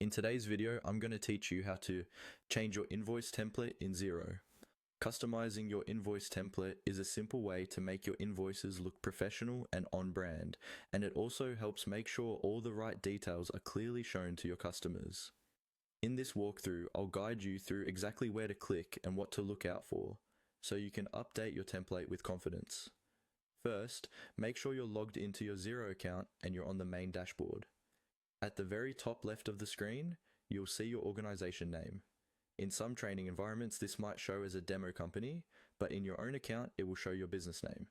In today's video, I'm going to teach you how to change your invoice template in Xero. Customizing your invoice template is a simple way to make your invoices look professional and on brand, and it also helps make sure all the right details are clearly shown to your customers. In this walkthrough, I'll guide you through exactly where to click and what to look out for, so you can update your template with confidence. First, make sure you're logged into your Xero account and you're on the main dashboard. At the very top left of the screen, you'll see your organization name. In some training environments, this might show as a demo company, but in your own account, it will show your business name.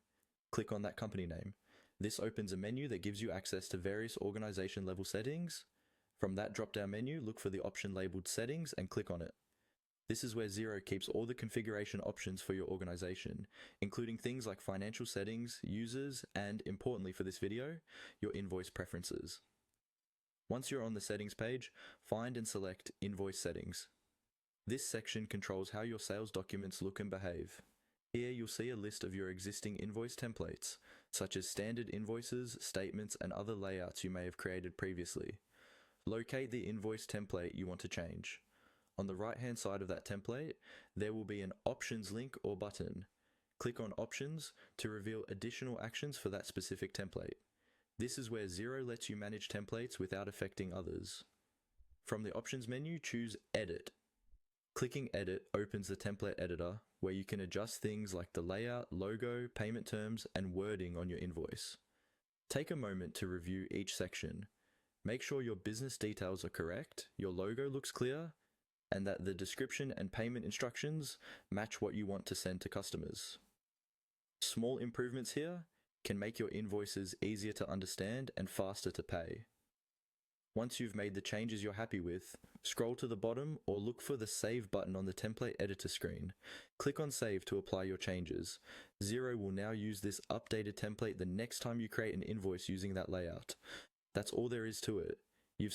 Click on that company name. This opens a menu that gives you access to various organization level settings. From that drop-down menu, look for the option labeled Settings and click on it. This is where Xero keeps all the configuration options for your organization, including things like financial settings, users, and, importantly for this video, your invoice preferences. Once you're on the settings page, find and select Invoice Settings. This section controls how your sales documents look and behave. Here you'll see a list of your existing invoice templates, such as standard invoices, statements, and other layouts you may have created previously. Locate the invoice template you want to change. On the right-hand side of that template, there will be an Options link or button. Click on Options to reveal additional actions for that specific template. This is where Xero lets you manage templates without affecting others. From the Options menu, choose Edit. Clicking Edit opens the template editor, where you can adjust things like the layout, logo, payment terms, and wording on your invoice. Take a moment to review each section. Make sure your business details are correct, your logo looks clear, and that the description and payment instructions match what you want to send to customers. Small improvements here can make your invoices easier to understand and faster to pay. Once you've made the changes you're happy with, scroll to the bottom or look for the Save button on the template editor screen. Click on Save to apply your changes. Xero will now use this updated template the next time you create an invoice using that layout. That's all there is to it. You've